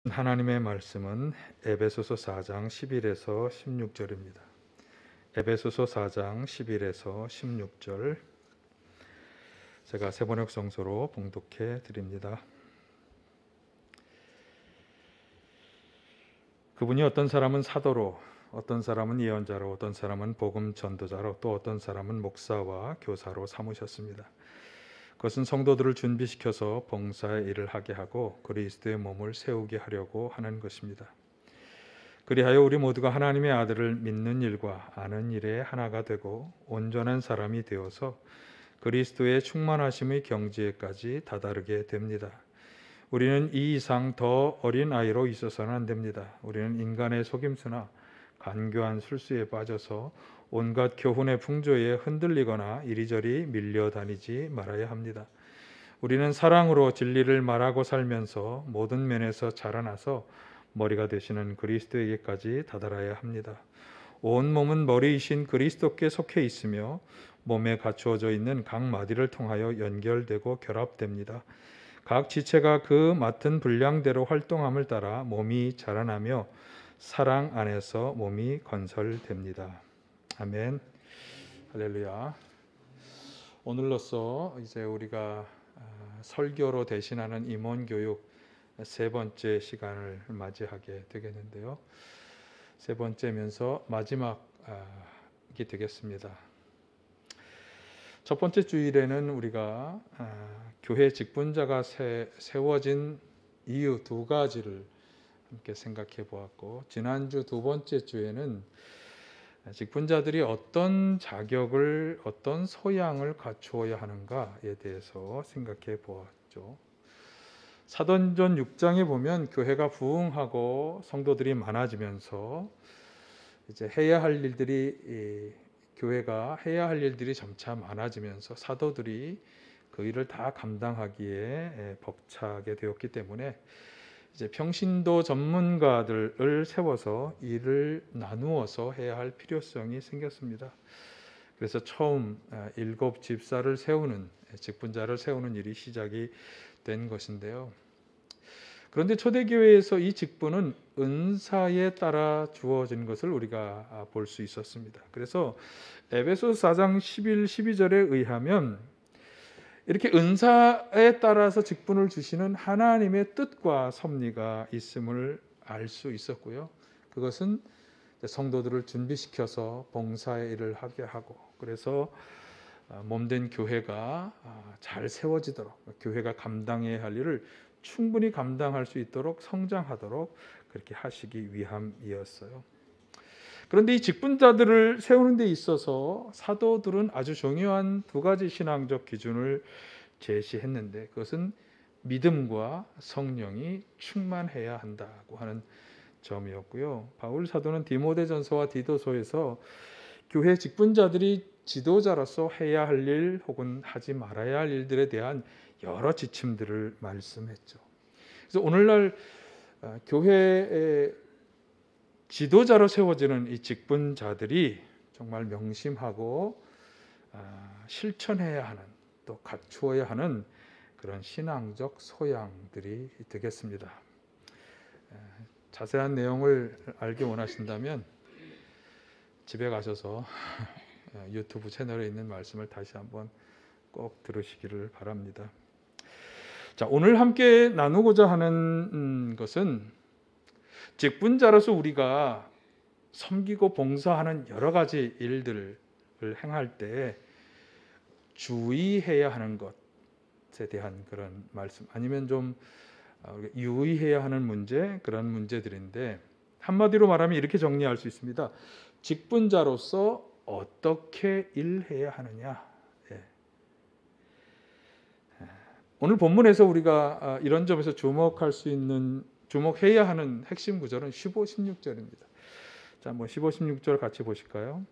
하나님의 말씀은 에베소서 4장 11에서 16절입니다. 에베소서 4장 11에서 16절 제가 세번역 성서로 봉독해 드립니다. 그분이 어떤 사람은 사도로, 어떤 사람은 예언자로, 어떤 사람은 복음 전도자로, 또 어떤 사람은 목사와 교사로 삼으셨습니다. 그것은 성도들을 준비시켜서 봉사의 일을 하게 하고 그리스도의 몸을 세우게 하려고 하는 것입니다. 그리하여 우리 모두가 하나님의 아들을 믿는 일과 아는 일에 하나가 되고 온전한 사람이 되어서 그리스도의 충만하심의 경지에까지 다다르게 됩니다. 우리는 이 이상 더 어린 아이로 있어서는 안 됩니다. 우리는 인간의 속임수나 간교한 술수에 빠져서 온갖 교훈의 풍조에 흔들리거나 이리저리 밀려다니지 말아야 합니다. 우리는 사랑으로 진리를 말하고 살면서 모든 면에서 자라나서 머리가 되시는 그리스도에게까지 다다라야 합니다. 온 몸은 머리이신 그리스도께 속해 있으며 몸에 갖추어져 있는 각 마디를 통하여 연결되고 결합됩니다. 각 지체가 그 맡은 분량대로 활동함을 따라 몸이 자라나며 사랑 안에서 몸이 건설됩니다. 아멘. 할렐루야. 오늘로써 이제 우리가 설교로 대신하는 임원교육 세 번째 시간을 맞이하게 되겠는데요. 세 번째면서 마지막이 되겠습니다. 첫 번째 주일에는 우리가 교회 직분자가 세워진 이유 두 가지를 함께 생각해 보았고, 지난주 두 번째 주에는 직분자들이 어떤 자격을, 어떤 소양을 갖추어야 하는가에 대해서 생각해 보았죠. 사도행전 6장에 보면 교회가 부흥하고 성도들이 많아지면서 이제 해야 할 일들이, 교회가 해야 할 일들이 점차 많아지면서 사도들이 그 일을 다 감당하기에 벅차게 되었기 때문에 이제 평신도 전문가들을 세워서 일을 나누어서 해야 할 필요성이 생겼습니다. 그래서 처음 7 집사를 세우는, 직분자를 세우는 일이 시작이 된 것인데요. 그런데 초대교회에서 이 직분은 은사에 따라 주어진 것을 우리가 볼 수 있었습니다. 그래서 에베소서 4장 11, 12절에 의하면 이렇게 은사에 따라서 직분을 주시는 하나님의 뜻과 섭리가 있음을 알 수 있었고요. 그것은 성도들을 준비시켜서 봉사의 일을 하게 하고, 그래서 몸된 교회가 잘 세워지도록, 교회가 감당해야 할 일을 충분히 감당할 수 있도록 성장하도록 그렇게 하시기 위함이었어요. 그런데 이 직분자들을 세우는 데 있어서 사도들은 아주 중요한 두 가지 신앙적 기준을 제시했는데, 그것은 믿음과 성령이 충만해야 한다고 하는 점이었고요. 바울 사도는 디모데전서와 디도서에서 교회 직분자들이 지도자로서 해야 할 일 혹은 하지 말아야 할 일들에 대한 여러 지침들을 말씀했죠. 그래서 오늘날 교회의 지도자로 세워지는 이 직분자들이 정말 명심하고 실천해야 하는, 또 갖추어야 하는 그런 신앙적 소양들이 되겠습니다. 자세한 내용을 알기 원하신다면 집에 가셔서 유튜브 채널에 있는 말씀을 다시 한번 꼭 들으시기를 바랍니다. 자, 오늘 함께 나누고자 하는 것은 직분자로서 우리가 섬기고 봉사하는 여러 가지 일들을 행할 때 주의해야 하는 것에 대한 그런 말씀, 아니면 좀 유의해야 하는 문제, 그런 문제들인데, 한마디로 말하면 이렇게 정리할 수 있습니다. 직분자로서 어떻게 일해야 하느냐. 오늘 본문에서 우리가 이런 점에서 주목해야 하는 핵심 구절은 15, 16절입니다. 자, 15, 16절 같이 보실까요?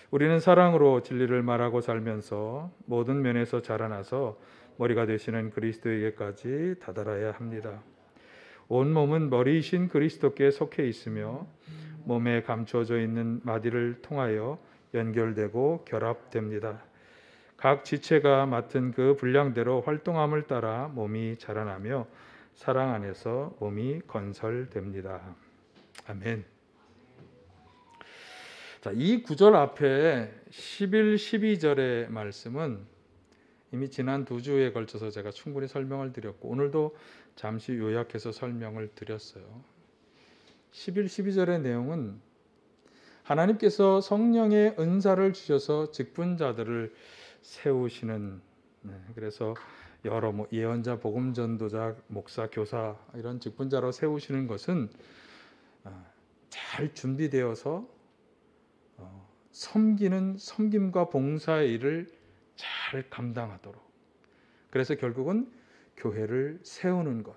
우리는 사랑으로 진리를 말하고 살면서 모든 면에서 자라나서 머리가 되시는 그리스도에게까지 다다라야 합니다. 온 몸은 머리이신 그리스도께 속해 있으며 몸에 감추어져 있는 마디를 통하여 연결되고 결합됩니다. 각 지체가 맡은 그 분량대로 활동함을 따라 몸이 자라나며 사랑 안에서 몸이 건설됩니다. 아멘. 자, 이 구절 앞에 11, 12절의 말씀은 이미 지난 2주에 걸쳐서 제가 충분히 설명을 드렸고 오늘도 잠시 요약해서 설명을 드렸어요. 11, 12절의 내용은 하나님께서 성령의 은사를 주셔서 직분자들을 세우시는, 그래서 여러 예언자, 복음 전도자, 목사, 교사 이런 직분자로 세우시는 것은 잘 준비되어서 섬기는 섬김과 봉사의 일을 잘 감당하도록, 그래서 결국은 교회를 세우는 것,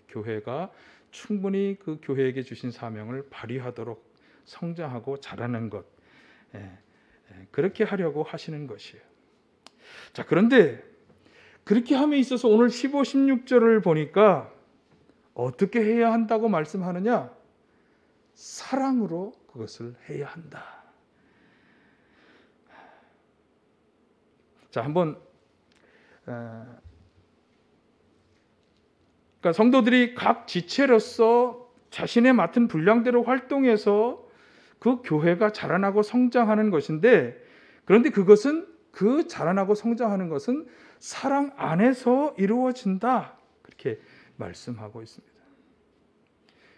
교회가 충분히 그 교회에게 주신 사명을 발휘하도록 성장하고 자라는 것, 그렇게 하려고 하시는 것이에요. 자, 그런데 그렇게 함에 있어서 오늘 15, 16절을 보니까 어떻게 해야 한다고 말씀하느냐? 사랑으로 그것을 해야 한다. 자, 한번 그러니까 성도들이 각 지체로서 자신의 맡은 분량대로 활동해서 그 교회가 자라나고 성장하는 것인데, 그런데 그것은 그 자라나고 성장하는 것은 사랑 안에서 이루어진다, 그렇게 말씀하고 있습니다.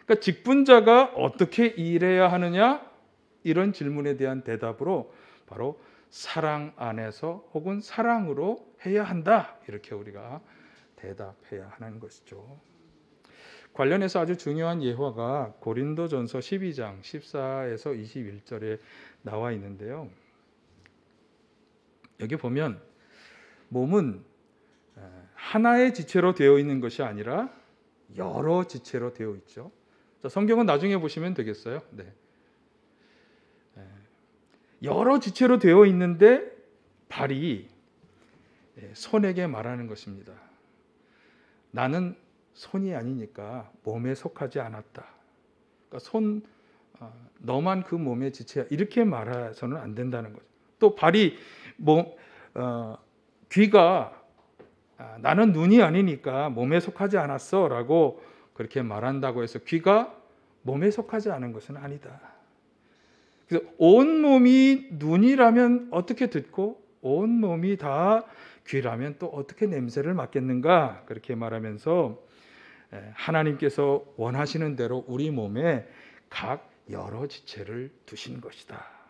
그러니까 직분자가 어떻게 일해야 하느냐, 이런 질문에 대한 대답으로 바로 사랑 안에서 혹은 사랑으로 해야 한다, 이렇게 우리가 대답해야 하는 것이죠. 관련해서 아주 중요한 예화가 고린도전서 12장 14에서 21절에 나와 있는데요. 여기 보면 몸은 하나의 지체로 되어 있는 것이 아니라 여러 지체로 되어 있죠. 자, 성경은 나중에 보시면 되겠어요. 네. 여러 지체로 되어 있는데 발이 손에게 말하는 것입니다. 나는 손이 아니니까 몸에 속하지 않았다. 그러니까 너만 그 몸의 지체야, 이렇게 말해서는 안 된다는 거죠. 또 발이 귀가 나는 눈이 아니니까 몸에 속하지 않았어 라고 그렇게 말한다고 해서 귀가 몸에 속하지 않은 것은 아니다. 그래서 온 몸이 눈이라면 어떻게 듣고 온 몸이 다 귀라면 또 어떻게 냄새를 맡겠는가, 그렇게 말하면서 하나님께서 원하시는 대로 우리 몸에 각 여러 지체를 두신 것이다.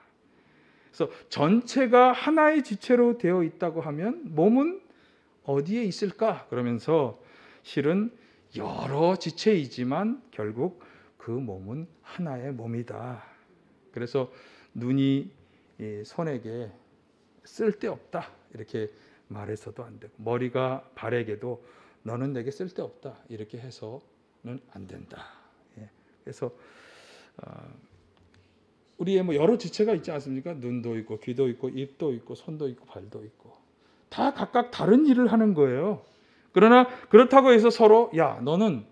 그래서 전체가 하나의 지체로 되어 있다고 하면 몸은 어디에 있을까? 그러면서 실은 여러 지체이지만 결국 그 몸은 하나의 몸이다. 그래서 눈이 손에게 쓸데없다, 이렇게 말해서도 안 되고, 머리가 발에게도 너는 내게 쓸데없다, 이렇게 해서는 안 된다. 그래서 우리의 여러 지체가 있지 않습니까? 눈도 있고 귀도 있고 입도 있고 손도 있고 발도 있고 다 각각 다른 일을 하는 거예요. 그러나 그렇다고 해서 서로 야 너는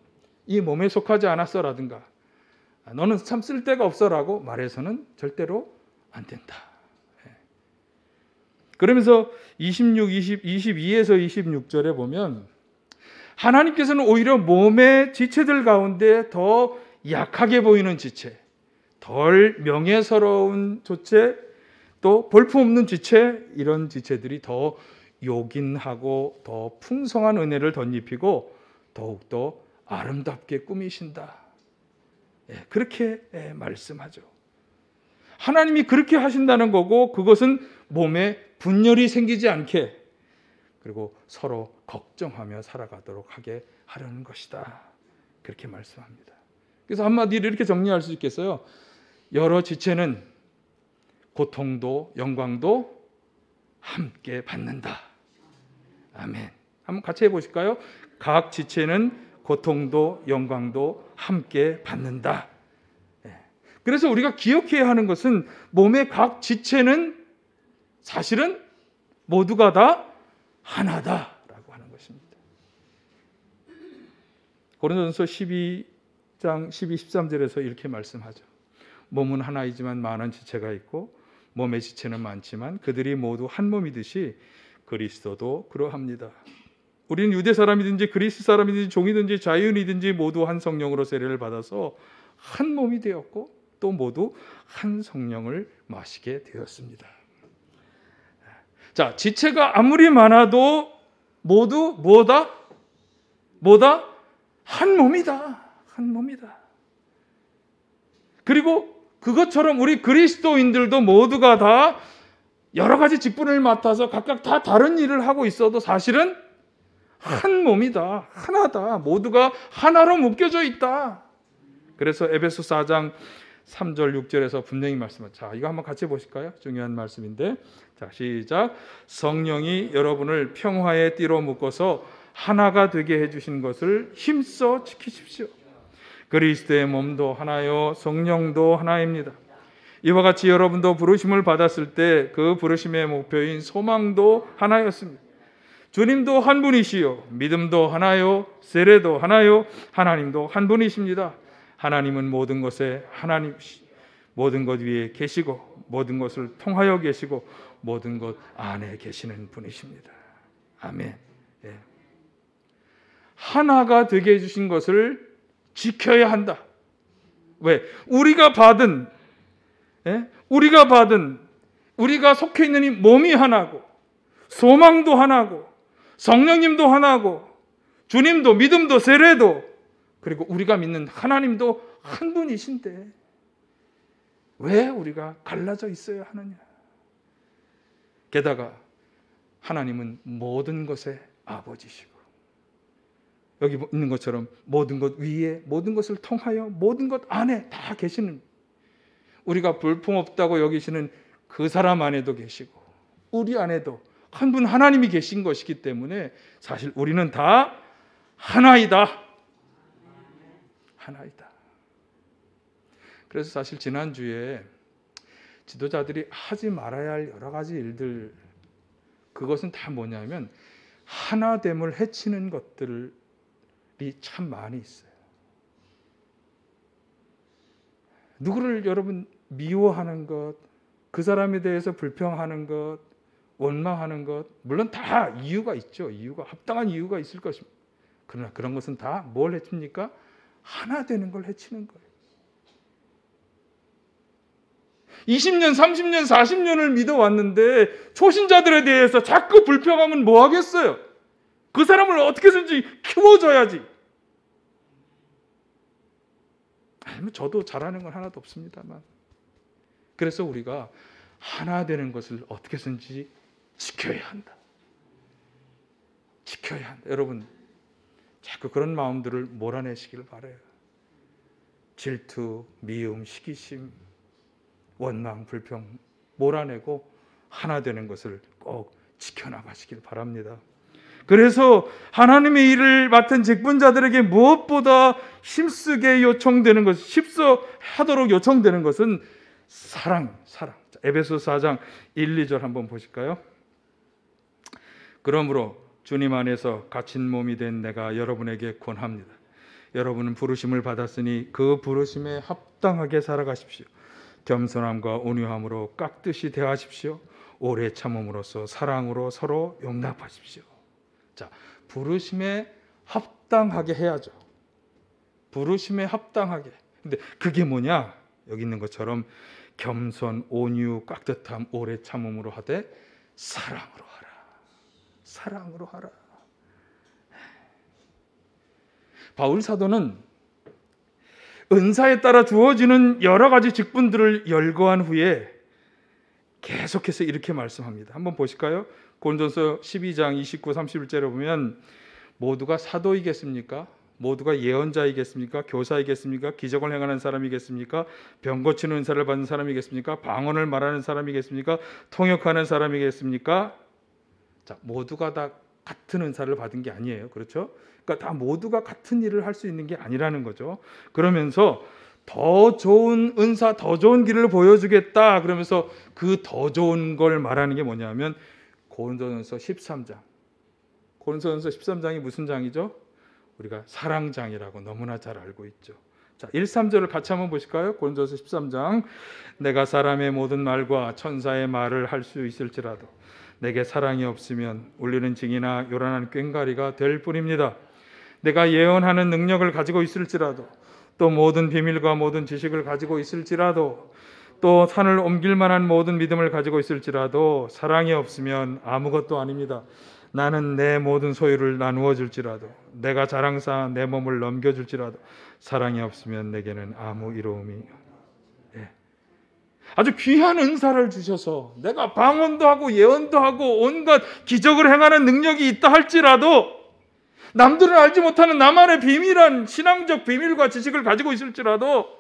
이 몸에 속하지 않았어라든가 너는 참 쓸데가 없어라고 말해서는 절대로 안 된다. 그러면서 22에서 26절에 보면 하나님께서는 오히려 몸의 지체들 가운데 더 약하게 보이는 지체, 덜 명예스러운 지체, 또 볼품없는 지체, 이런 지체들이 더 요긴하고 더 풍성한 은혜를 덧입히고 더욱더 아름답게 꾸미신다. 그렇게 말씀하죠. 하나님이 그렇게 하신다는 거고, 그것은 몸에 분열이 생기지 않게, 그리고 서로 걱정하며 살아가도록 하게 하려는 것이다, 그렇게 말씀합니다. 그래서 한마디로 이렇게 정리할 수 있겠어요. 여러 지체는 고통도 영광도 함께 받는다. 아멘. 한번 같이 해보실까요? 각 지체는 고통도 영광도 함께 받는다. 그래서 우리가 기억해야 하는 것은 몸의 각 지체는 사실은 모두가 다 하나다라고 하는 것입니다. 고린도전서 12장 12, 13절에서 이렇게 말씀하죠. 몸은 하나이지만 많은 지체가 있고 몸의 지체는 많지만 그들이 모두 한 몸이듯이 그리스도도 그러합니다. 우리는 유대 사람이든지 그리스 사람이든지 종이든지 자유인이든지 모두 한 성령으로 세례를 받아서 한 몸이 되었고 또 모두 한 성령을 마시게 되었습니다. 자, 지체가 아무리 많아도 모두 뭐다? 한 몸이다. 한 몸이다. 그리고 그것처럼 우리 그리스도인들도 모두가 다 여러 가지 직분을 맡아서 각각 다 다른 일을 하고 있어도 사실은 한 몸이다. 하나다. 모두가 하나로 묶여져 있다. 그래서 에베소 4장 3절 6절에서 분명히 말씀하죠. 자, 이거 한번 같이 보실까요? 중요한 말씀인데. 자, 시작. 성령이 여러분을 평화의 띠로 묶어서 하나가 되게 해주신 것을 힘써 지키십시오. 그리스도의 몸도 하나요, 성령도 하나입니다. 이와 같이 여러분도 부르심을 받았을 때 그 부르심의 목표인 소망도 하나였습니다. 주님도 한 분이시요, 믿음도 하나요, 세례도 하나요, 하나님도 한 분이십니다. 하나님은 모든 것에 하나님이시, 모든 것 위에 계시고 모든 것을 통하여 계시고 모든 것 안에 계시는 분이십니다. 아멘. 예. 하나가 되게 해주신 것을 지켜야 한다. 왜? 우리가 받은 우리가 속해 있는 이 몸이 하나고 소망도 하나고 성령님도 하나고 주님도 믿음도 세례도 그리고 우리가 믿는 하나님도 한 분이신데 왜 우리가 갈라져 있어야 하느냐? 게다가 하나님은 모든 것의 아버지시고 여기 있는 것처럼 모든 것 위에 모든 것을 통하여 모든 것 안에 다 계시는, 우리가 볼품없다고 여기시는 그 사람 안에도 계시고 우리 안에도 한 분 하나님이 계신 것이기 때문에 사실 우리는 다 하나이다. 하나이다. 그래서 사실 지난주에 지도자들이 하지 말아야 할 여러 가지 일들, 그것은 다 뭐냐면 하나됨을 해치는 것들이 참 많이 있어요. 누구를 여러분 미워하는 것, 그 사람에 대해서 불평하는 것, 원망하는 것, 물론 다 이유가 있죠. 이유가 합당한 이유가 있을 것입니다. 그러나 그런 것은 다 뭘 해칩니까? 하나 되는 걸 해치는 거예요. 20년, 30년, 40년을 믿어왔는데 초신자들에 대해서 자꾸 불평하면 뭐 하겠어요? 그 사람을 어떻게든지 키워줘야지. 아니면 저도 잘하는 건 하나도 없습니다만. 그래서 우리가 하나 되는 것을 어떻게든지 지켜야 한다. 지켜야 한다. 여러분, 자꾸 그런 마음들을 몰아내시길 바라요. 질투, 미움, 시기심, 원망, 불평 몰아내고 하나 되는 것을 꼭 지켜나가시길 바랍니다. 그래서 하나님의 일을 맡은 직분자들에게 무엇보다 힘쓰게 요청되는 것, 힘써하도록 요청되는 것은 사랑. 에베소 4장 1, 2절 한번 보실까요? 그러므로 주님 안에서 갇힌 몸이 된 내가 여러분에게 권합니다. 여러분은 부르심을 받았으니 그 부르심에 합당하게 살아가십시오. 겸손함과 온유함으로 깍듯이 대하십시오. 오래 참음으로써 사랑으로 서로 용납하십시오. 자, 부르심에 합당하게 해야죠. 부르심에 합당하게. 근데 그게 뭐냐? 여기 있는 것처럼 겸손, 온유, 깍듯함, 오래 참음으로 하되 사랑으로 하라. 사랑으로 하라. 바울 사도는 은사에 따라 주어지는 여러 가지 직분들을 열거한 후에 계속해서 이렇게 말씀합니다. 한번 보실까요? 고린도서 12장 29, 31절에 보면 모두가 사도이겠습니까? 모두가 예언자이겠습니까? 교사이겠습니까? 기적을 행하는 사람이겠습니까? 병 고치는 은사를 받는 사람이겠습니까? 방언을 말하는 사람이겠습니까? 통역하는 사람이겠습니까? 자, 모두가 다 같은 은사를 받은 게 아니에요. 그렇죠? 그러니까 다 모두가 같은 일을 할 수 있는 게 아니라는 거죠. 그러면서 더 좋은 은사, 더 좋은 길을 보여주겠다. 그러면서 그 더 좋은 걸 말하는 게 뭐냐면 고린도전서 13장. 고린도전서 13장이 무슨 장이죠? 우리가 사랑장이라고 너무나 잘 알고 있죠. 자, 1, 3절을 같이 한번 보실까요? 고린도전서 13장. 내가 사람의 모든 말과 천사의 말을 할 수 있을지라도 내게 사랑이 없으면 울리는 징이나 요란한 꽹과리가 될 뿐입니다. 내가 예언하는 능력을 가지고 있을지라도, 또 모든 비밀과 모든 지식을 가지고 있을지라도, 또 산을 옮길 만한 모든 믿음을 가지고 있을지라도 사랑이 없으면 아무것도 아닙니다. 나는 내 모든 소유를 나누어 줄지라도, 내가 자랑삼아 내 몸을 넘겨줄지라도 사랑이 없으면 내게는 아무 이로움이. 아주 귀한 은사를 주셔서 내가 방언도 하고 예언도 하고 온갖 기적을 행하는 능력이 있다 할지라도, 남들은 알지 못하는 나만의 비밀한 신앙적 비밀과 지식을 가지고 있을지라도,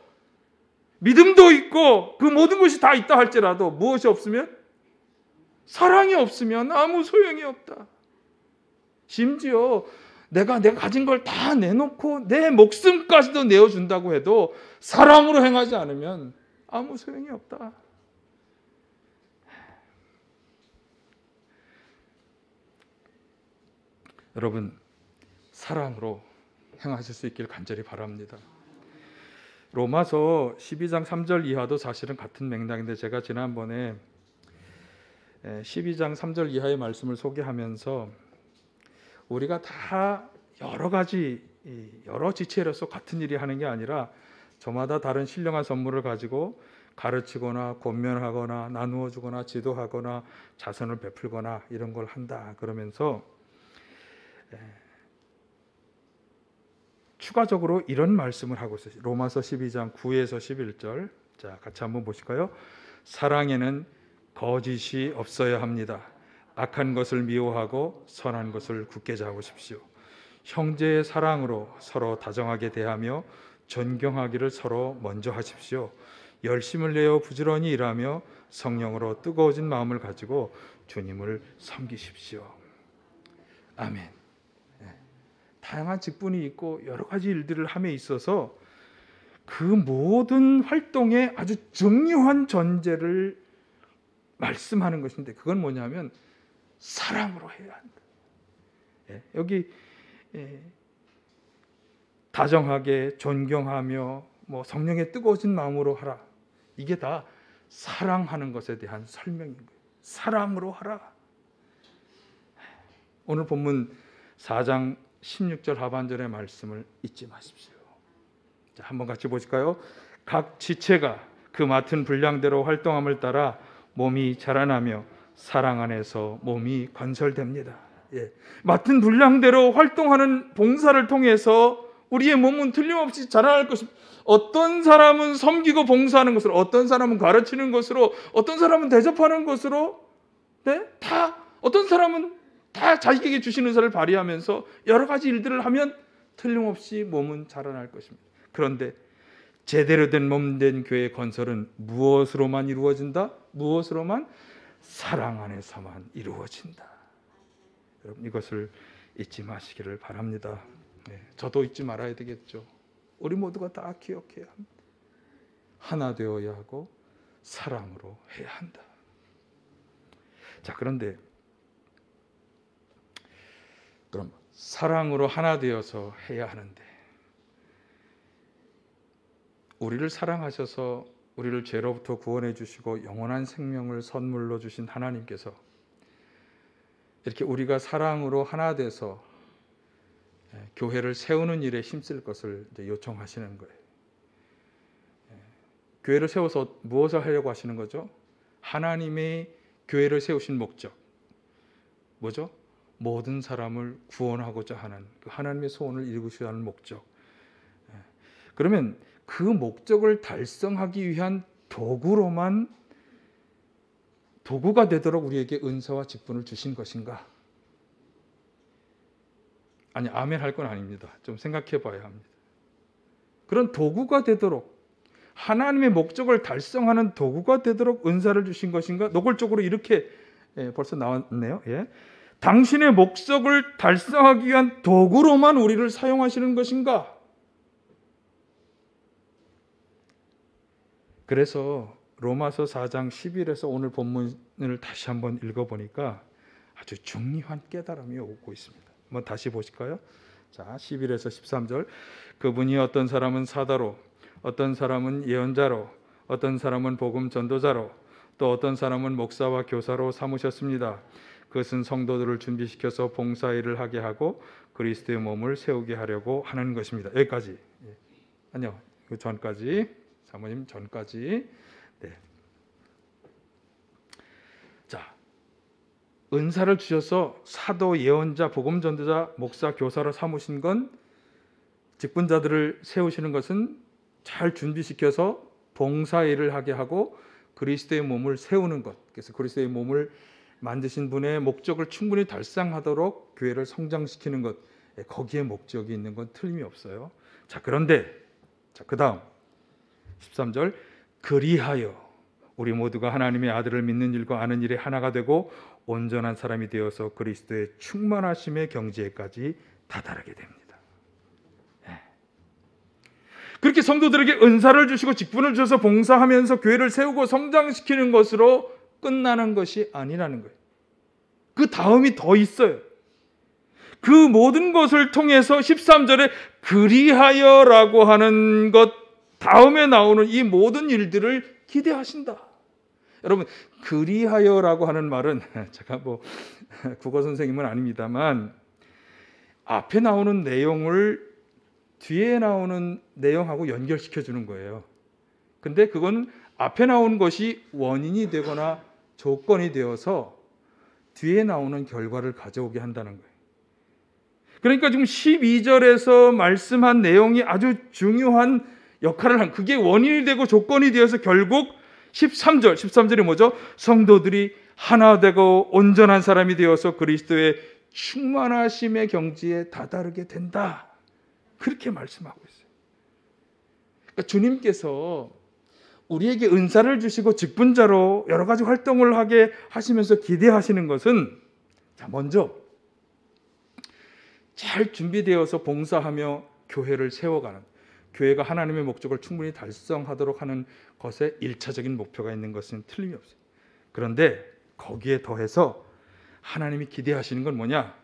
믿음도 있고 그 모든 것이 다 있다 할지라도 무엇이 없으면? 사랑이 없으면 아무 소용이 없다. 심지어 내가 가진 걸 다 내놓고 내 목숨까지도 내어준다고 해도 사랑으로 행하지 않으면 아무 소용이 없다. 여러분, 사랑으로 행하실 수 있길 간절히 바랍니다. 로마서 12장 3절 이하도 사실은 같은 맥락인데, 제가 지난번에 12장 3절 이하의 말씀을 소개하면서 우리가 다 여러 가지 여러 지체로서 같은 일이 하는 게 아니라 저마다 다른 신령한 선물을 가지고 가르치거나 권면하거나 나누어 주거나 지도하거나 자선을 베풀거나 이런 걸 한다 그러면서 추가적으로 이런 말씀을 하고 있어요. 로마서 12장 9에서 11절. 자, 같이 한번 보실까요? 사랑에는 거짓이 없어야 합니다. 악한 것을 미워하고 선한 것을 굳게 잡으십시오. 형제의 사랑으로 서로 다정하게 대하며 존경하기를 서로 먼저 하십시오. 열심을 내어 부지런히 일하며 성령으로 뜨거워진 마음을 가지고 주님을 섬기십시오. 아멘. 다양한 직분이 있고 여러 가지 일들을 함에 있어서 그 모든 활동에 아주 중요한 전제를 말씀하는 것인데, 그건 뭐냐면 사랑으로 해야 한다. 여기 다정하게 존경하며 성령의 뜨거워진 마음으로 하라. 이게 다 사랑하는 것에 대한 설명인 거예요. 사랑으로 하라. 오늘 본문 4장 16절 하반절의 말씀을 잊지 마십시오. 자, 한번 같이 보실까요? 각 지체가 그 맡은 분량대로 활동함을 따라 몸이 자라나며 사랑 안에서 몸이 건설됩니다. 맡은 분량대로 활동하는 봉사를 통해서 우리의 몸은 틀림없이 자라날 것입니다. 어떤 사람은 섬기고 봉사하는 것으로, 어떤 사람은 가르치는 것으로, 어떤 사람은 대접하는 것으로, 다 어떤 사람은 다 자기에게 주신 은사를 발휘하면서 여러 가지 일들을 하면 틀림없이 몸은 자라날 것입니다. 그런데 제대로 된 몸된 교회 건설은 무엇으로만 이루어진다? 무엇으로만? 사랑 안에서만 이루어진다. 여러분, 이것을 잊지 마시기를 바랍니다. 저도 잊지 말아야 되겠죠. 우리 모두가 다 기억해야 합니다. 하나 되어야 하고 사랑으로 해야 한다. 자, 그런데 그럼 사랑으로 하나 되어서 해야 하는데, 우리를 사랑하셔서 우리를 죄로부터 구원해 주시고 영원한 생명을 선물로 주신 하나님께서 이렇게 우리가 사랑으로 하나 돼서 교회를 세우는 일에 힘쓸 것을 요청하시는 거예요. 교회를 세워서 무엇을 하려고 하시는 거죠? 하나님의 교회를 세우신 목적 뭐죠? 모든 사람을 구원하고자 하는 그 하나님의 소원을 이루고자 하는 목적. 그러면 그 목적을 달성하기 위한 도구가 되도록 우리에게 은사와 직분을 주신 것인가? 아니, 아멘 할 건 아닙니다. 좀 생각해 봐야 합니다. 그런 도구가 되도록, 하나님의 목적을 달성하는 도구가 되도록 은사를 주신 것인가? 노골적으로 이렇게 벌써 나왔네요. 당신의 목적을 달성하기 위한 도구로만 우리를 사용하시는 것인가? 그래서 로마서 4장 11에서 오늘 본문을 다시 한번 읽어보니까 아주 중요한 깨달음이 오고 있습니다. 한번 다시 보실까요? 자, 11에서 13절. 그분이 어떤 사람은 사다로, 어떤 사람은 예언자로, 어떤 사람은 복음 전도자로, 또 어떤 사람은 목사와 교사로 삼으셨습니다. 그것은 성도들을 준비시켜서 봉사일을 하게 하고 그리스도의 몸을 세우게 하려고 하는 것입니다. 여기까지. 아니요, 그 전까지. 사모님 전까지. 네. 자, 은사를 주셔서 사도, 예언자, 복음 전도자, 목사, 교사로 삼으신 건, 직분자들을 세우시는 것은 잘 준비시켜서 봉사일을 하게 하고 그리스도의 몸을 세우는 것. 그래서 그리스도의 몸을 만드신 분의 목적을 충분히 달성하도록 교회를 성장시키는 것, 거기에 목적이 있는 건 틀림이 없어요. 자, 그런데 그 다음 13절, 그리하여 우리 모두가 하나님의 아들을 믿는 일과 아는 일에 하나가 되고 온전한 사람이 되어서 그리스도의 충만하심의 경지에까지 다다르게 됩니다. 그렇게 성도들에게 은사를 주시고 직분을 주셔서 봉사하면서 교회를 세우고 성장시키는 것으로 끝나는 것이 아니라는 거예요. 그 다음이 더 있어요. 그 모든 것을 통해서 13절에 그리하여라고 하는 것 다음에 나오는 이 모든 일들을 기대하신다. 여러분, 그리하여라고 하는 말은, 제가 국어 선생님은 아닙니다만, 앞에 나오는 내용을 뒤에 나오는 내용하고 연결시켜 주는 거예요. 근데 그건 앞에 나온 것이 원인이 되거나 조건이 되어서 뒤에 나오는 결과를 가져오게 한다는 거예요. 그러니까 지금 12절에서 말씀한 내용이 아주 중요한 역할을 한, 그게 원인이 되고 조건이 되어서 결국 13절이 뭐죠? 성도들이 하나 되고 온전한 사람이 되어서 그리스도의 충만하심의 경지에 다다르게 된다. 그렇게 말씀하고 있어요. 그러니까 주님께서 우리에게 은사를 주시고 직분자로 여러 가지 활동을 하게 하시면서 기대하시는 것은, 자, 먼저 잘 준비되어서 봉사하며 교회를 세워가는, 교회가 하나님의 목적을 충분히 달성하도록 하는 것에 1차적인 목표가 있는 것은 틀림이 없어요. 그런데 거기에 더해서 하나님이 기대하시는 건 뭐냐?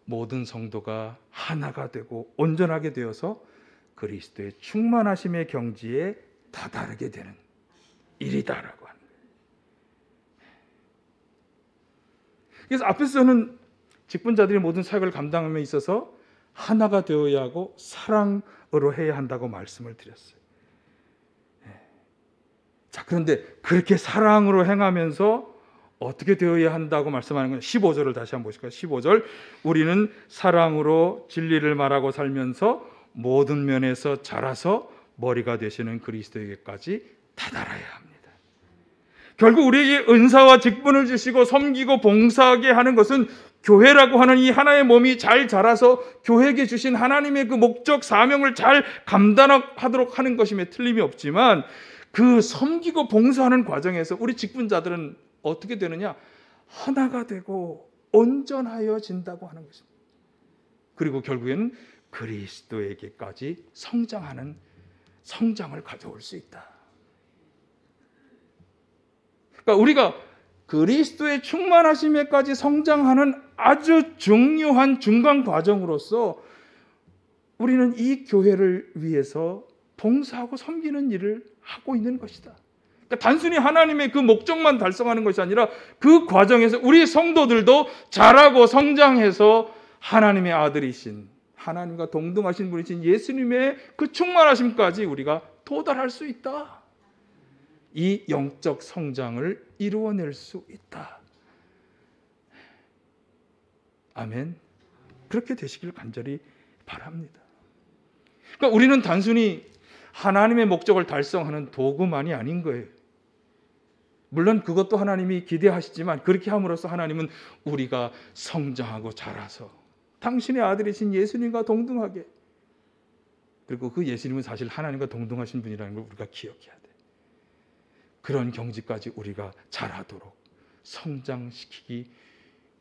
모든 성도가 하나가 되고 온전하게 되어서 그리스도의 충만하심의 경지에 다다르게 되는 일이다라고 하는 거예요. 그래서 앞에서는 직분자들이 모든 사역을 감당함에 있어서 하나가 되어야 하고 사랑으로 해야 한다고 말씀을 드렸어요. 자, 그런데 그렇게 사랑으로 행하면서 어떻게 되어야 한다고 말씀하는 건 15절을 다시 한번 보실까요? 15절, 우리는 사랑으로 진리를 말하고 살면서 모든 면에서 자라서 머리가 되시는 그리스도에게까지 다다라야 합니다. 결국 우리에게 은사와 직분을 주시고 섬기고 봉사하게 하는 것은 교회라고 하는 이 하나의 몸이 잘 자라서 교회에게 주신 하나님의 그 목적, 사명을 잘 감당하도록 하는 것임에 틀림이 없지만, 그 섬기고 봉사하는 과정에서 우리 직분자들은 어떻게 되느냐? 하나가 되고 온전하여진다고 하는 것입니다. 그리고 결국에는 그리스도에게까지 성장하는 성장을 가져올 수 있다. 그러니까 우리가 그리스도의 충만하심에까지 성장하는 아주 중요한 중간 과정으로서 우리는 이 교회를 위해서 봉사하고 섬기는 일을 하고 있는 것이다. 그러니까 단순히 하나님의 그 목적만 달성하는 것이 아니라 그 과정에서 우리 성도들도 자라고 성장해서 하나님의 아들이신, 하나님과 동등하신 분이신 예수님의 그 충만하심까지 우리가 도달할 수 있다. 이 영적 성장을 이루어낼 수 있다. 아멘. 그렇게 되시길 간절히 바랍니다. 그러니까 우리는 단순히 하나님의 목적을 달성하는 도구만이 아닌 거예요. 물론 그것도 하나님이 기대하시지만, 그렇게 함으로써 하나님은 우리가 성장하고 자라서 당신의 아들이신 예수님과 동등하게, 그리고 그 예수님은 사실 하나님과 동등하신 분이라는 걸 우리가 기억해야 돼. 그런 경지까지 우리가 자라도록 성장시키기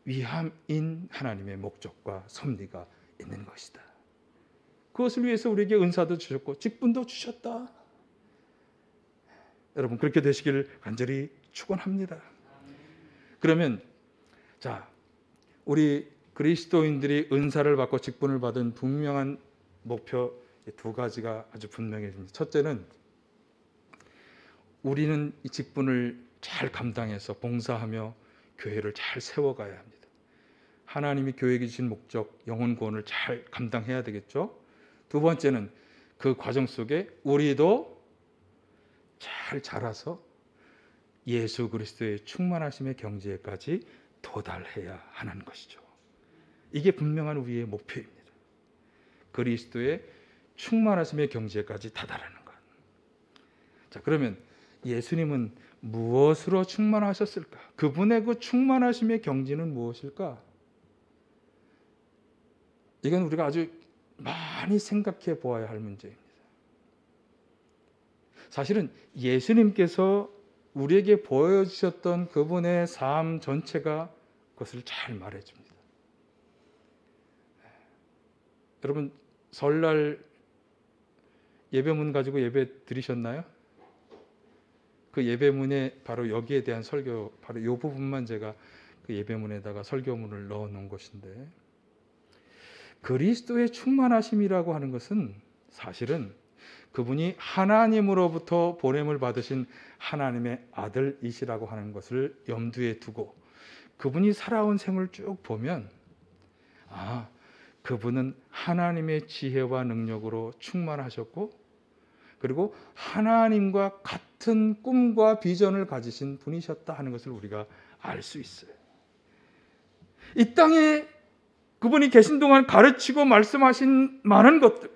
위함인 하나님의 목적과 섭리가 있는 것이다. 그것을 위해서 우리에게 은사도 주셨고 직분도 주셨다. 여러분, 그렇게 되시길 간절히 축원합니다. 그러면 자, 우리 그리스도인들이 은사를 받고 직분을 받은 분명한 목표 두 가지가 아주 분명해집니다. 첫째는 우리는 이 직분을 잘 감당해서 봉사하며 교회를 잘 세워가야 합니다. 하나님이 교회에 주신 목적, 영혼 구원을 잘 감당해야 되겠죠. 두 번째는 그 과정 속에 우리도 잘 자라서 예수 그리스도의 충만하심의 경지에까지 도달해야 하는 것이죠. 이게 분명한 우리의 목표입니다. 그리스도의 충만하심의 경지에까지 다다르는 것. 자, 그러면 예수님은 무엇으로 충만하셨을까? 그분의 그 충만하심의 경지는 무엇일까? 이건 우리가 아주 많이 생각해 보아야 할 문제입니다. 사실은 예수님께서 우리에게 보여주셨던 그분의 삶 전체가 그것을 잘 말해줍니다. 여러분, 설날 예배문 가지고 예배 드리셨나요? 그 예배문에 바로 여기에 대한 설교, 바로 이 부분만 제가 그 예배문에다가 설교문을 넣어 놓은 것인데, 그리스도의 충만하심이라고 하는 것은 사실은 그분이 하나님으로부터 보냄을 받으신 하나님의 아들이시라고 하는 것을 염두에 두고 그분이 살아온 생을 쭉 보면, 그분은 하나님의 지혜와 능력으로 충만하셨고, 그리고 하나님과 같은 꿈과 비전을 가지신 분이셨다 하는 것을 우리가 알 수 있어요. 이 땅에 그분이 계신 동안 가르치고 말씀하신 많은 것들,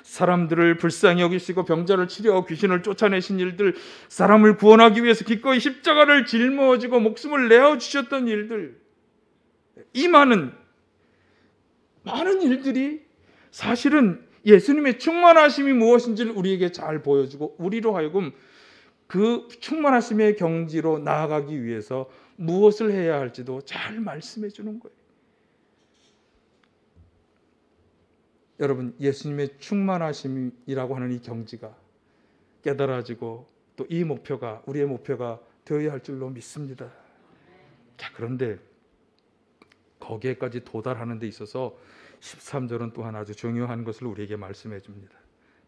사람들을 불쌍히 여기시고 병자를 치료하고 귀신을 쫓아내신 일들, 사람을 구원하기 위해서 기꺼이 십자가를 짊어지고 목숨을 내어주셨던 일들, 이 많은 일들이 사실은 예수님의 충만하심이 무엇인지를 우리에게 잘 보여주고 우리로 하여금 그 충만하심의 경지로 나아가기 위해서 무엇을 해야 할지도 잘 말씀해 주는 거예요. 여러분, 예수님의 충만하심이라고 하는 이 경지가 깨달아지고 또 이 목표가 우리의 목표가 되어야 할 줄로 믿습니다. 자, 그런데 거기에까지 도달하는 데 있어서 13절은 또한 아주 중요한 것을 우리에게 말씀해 줍니다.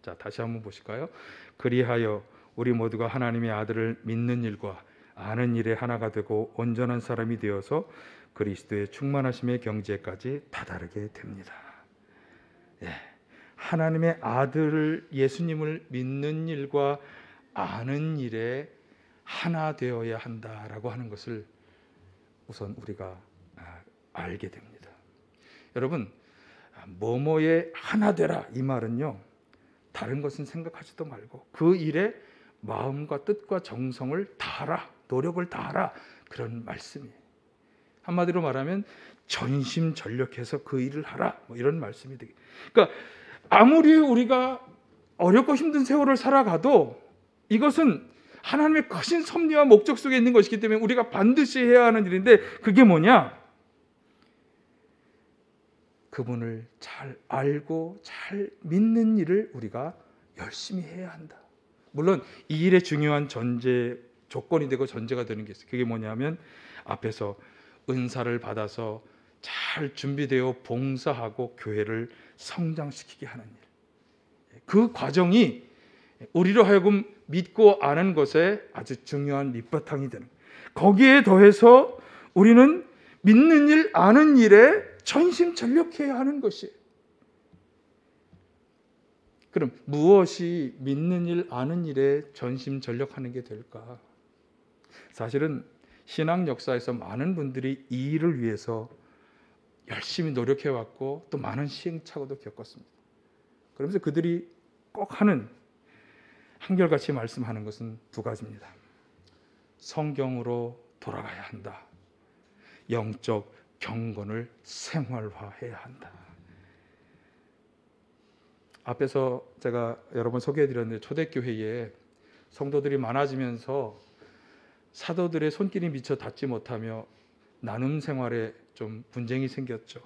자, 다시 한번 보실까요? 그리하여 우리 모두가 하나님의 아들을 믿는 일과 아는 일에 하나가 되고 온전한 사람이 되어서 그리스도의 충만하심의 경지에까지 다다르게 됩니다. 하나님의 아들을, 예수님을 믿는 일과 아는 일에 하나 되어야 한다라고 하는 것을 우선 우리가 알게 됩니다. 여러분, 뭐뭐에 하나 되라, 이 말은요, 다른 것은 생각하지도 말고 그 일에 마음과 뜻과 정성을 다하라, 노력을 다하라, 그런 말씀이에요. 한마디로 말하면 전심전력해서 그 일을 하라, 뭐 이런 말씀이 되겠죠. 그러니까 아무리 우리가 어렵고 힘든 세월을 살아가도 이것은 하나님의 크신 섭리와 목적 속에 있는 것이기 때문에 우리가 반드시 해야 하는 일인데, 그게 뭐냐? 그분을 잘 알고 잘 믿는 일을 우리가 열심히 해야 한다. 물론 이 일의 중요한 전제, 조건이 되고 전제가 되는 게 있어요. 그게 뭐냐면 앞에서 은사를 받아서 잘 준비되어 봉사하고 교회를 성장시키게 하는 일, 그 과정이 우리로 하여금 믿고 아는 것에 아주 중요한 밑바탕이 되는 거예요. 거기에 더해서 우리는 믿는 일, 아는 일에 전심전력해야 하는 것이에요. 그럼 무엇이 믿는 일, 아는 일에 전심전력하는 게 될까? 사실은 신앙 역사에서 많은 분들이 이 일을 위해서 열심히 노력해왔고 또 많은 시행착오도 겪었습니다. 그러면서 그들이 꼭 하는, 한결같이 말씀하는 것은 두 가지입니다. 성경으로 돌아가야 한다. 영적 경건을 생활화해야 한다. 앞에서 제가 여러 번 소개해드렸는데, 초대교회에 성도들이 많아지면서 사도들의 손길이 미처 닿지 못하며 나눔 생활에 좀 분쟁이 생겼죠.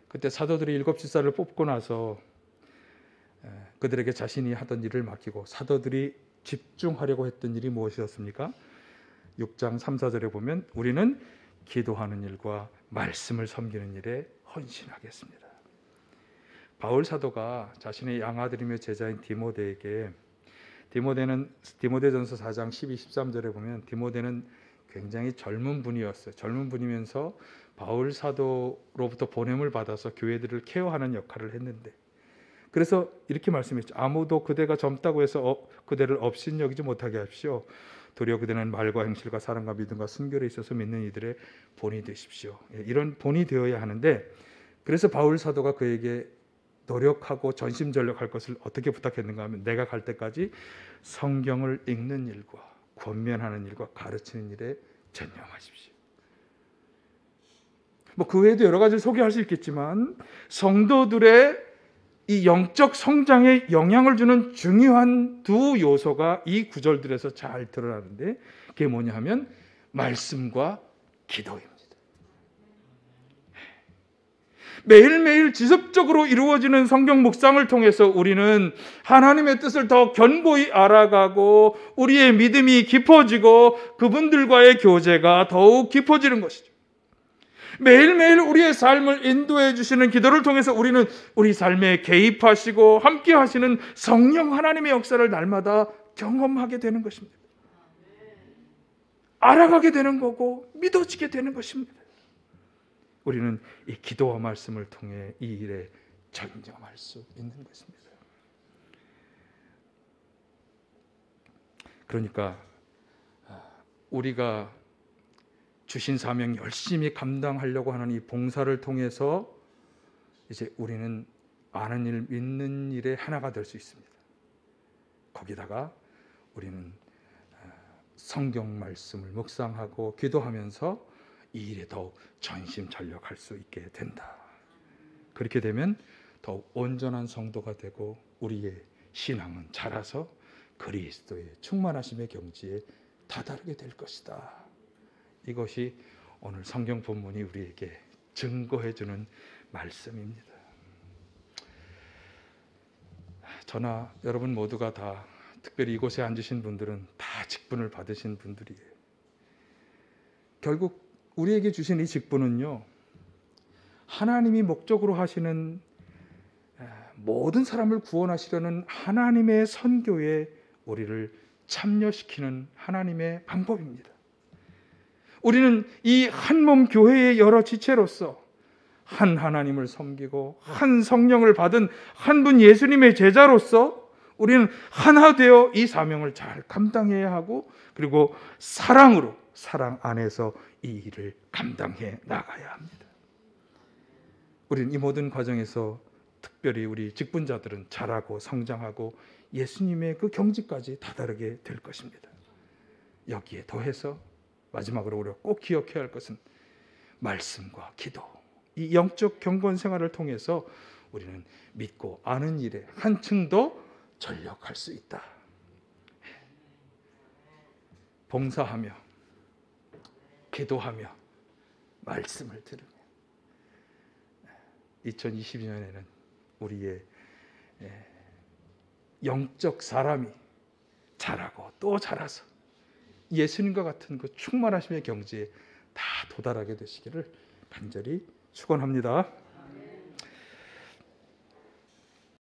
그때 사도들이 7 집사를 뽑고 나서 그들에게 자신이 하던 일을 맡기고 사도들이 집중하려고 했던 일이 무엇이었습니까? 6장 3, 4절에 보면 우리는 기도하는 일과 말씀을 섬기는 일에 헌신하겠습니다. 바울 사도가 자신의 양아들이며 제자인 디모데에게 디모데전서 4장 12, 13절에 보면 디모데는 굉장히 젊은 분이었어요. 젊은 분이면서 바울 사도로부터 보냄을 받아서 교회들을 케어하는 역할을 했는데, 그래서 이렇게 말씀했죠. 아무도 그대가 젊다고 해서 그대를 업신여기지 못하게 하십시오. 도리어 그대는 말과 행실과 사랑과 믿음과 순결에 있어서 믿는 이들의 본이 되십시오. 이런 본이 되어야 하는데, 그래서 바울 사도가 그에게 노력하고 전심전력할 것을 어떻게 부탁했는가 하면, 내가 갈 때까지 성경을 읽는 일과 권면하는 일과 가르치는 일에 전념하십시오. 그 외에도 여러 가지를 소개할 수 있겠지만, 성도들의 이 영적 성장에 영향을 주는 중요한 두 요소가 이 구절들에서 잘 드러나는데, 그게 뭐냐 하면 말씀과 기도입니다. 매일매일 지속적으로 이루어지는 성경 묵상을 통해서 우리는 하나님의 뜻을 더 견고히 알아가고 우리의 믿음이 깊어지고 그분들과의 교제가 더욱 깊어지는 것이죠. 매일매일 우리의 삶을 인도해 주시는 기도를 통해서 우리는 우리 삶에 개입하시고 함께 하시는 성령 하나님의 역사를 날마다 경험하게 되는 것입니다. 알아가게 되는 거고 믿어지게 되는 것입니다. 우리는 이 기도와 말씀을 통해 이 일에 전념할 수 있는 것입니다. 그러니까 우리가 주신 사명 열심히 감당하려고 하는 이 봉사를 통해서 이제 우리는 아는 일, 믿는 일에 하나가 될 수 있습니다. 거기다가 우리는 성경 말씀을 묵상하고 기도하면서 이 일에 더욱 전심전력할 수 있게 된다. 그렇게 되면 더욱 온전한 성도가 되고 우리의 신앙은 자라서 그리스도의 충만하심의 경지에 다다르게 될 것이다. 이것이 오늘 성경 본문이 우리에게 증거해 주는 말씀입니다. 저나 여러분 모두가 다, 특별히 이곳에 앉으신 분들은 다 직분을 받으신 분들이에요. 결국 우리에게 주신 이 직분은요, 하나님이 목적으로 하시는 모든 사람을 구원하시려는 하나님의 선교에 우리를 참여시키는 하나님의 방법입니다. 우리는 이 한 몸 교회의 여러 지체로서 한 하나님을 섬기고 한 성령을 받은 한 분 예수님의 제자로서 우리는 하나 되어 이 사명을 잘 감당해야 하고, 그리고 사랑으로, 사랑 안에서 이 일을 감당해 나가야 합니다. 우리는 이 모든 과정에서 특별히 우리 직분자들은 자라고 성장하고 예수님의 그 경지까지 다다르게 될 것입니다. 여기에 더해서 마지막으로 우리가 꼭 기억해야 할 것은 말씀과 기도, 이 영적 경건 생활을 통해서 우리는 믿고 아는 일에 한층 더 전력할 수 있다. 봉사하며 기도하며 말씀을 들으며 2022년에는 우리의 영적 사람이 자라고 또 자라서 예수님과 같은 그 충만하심의 경지에 다 도달하게 되시기를 간절히 축원합니다.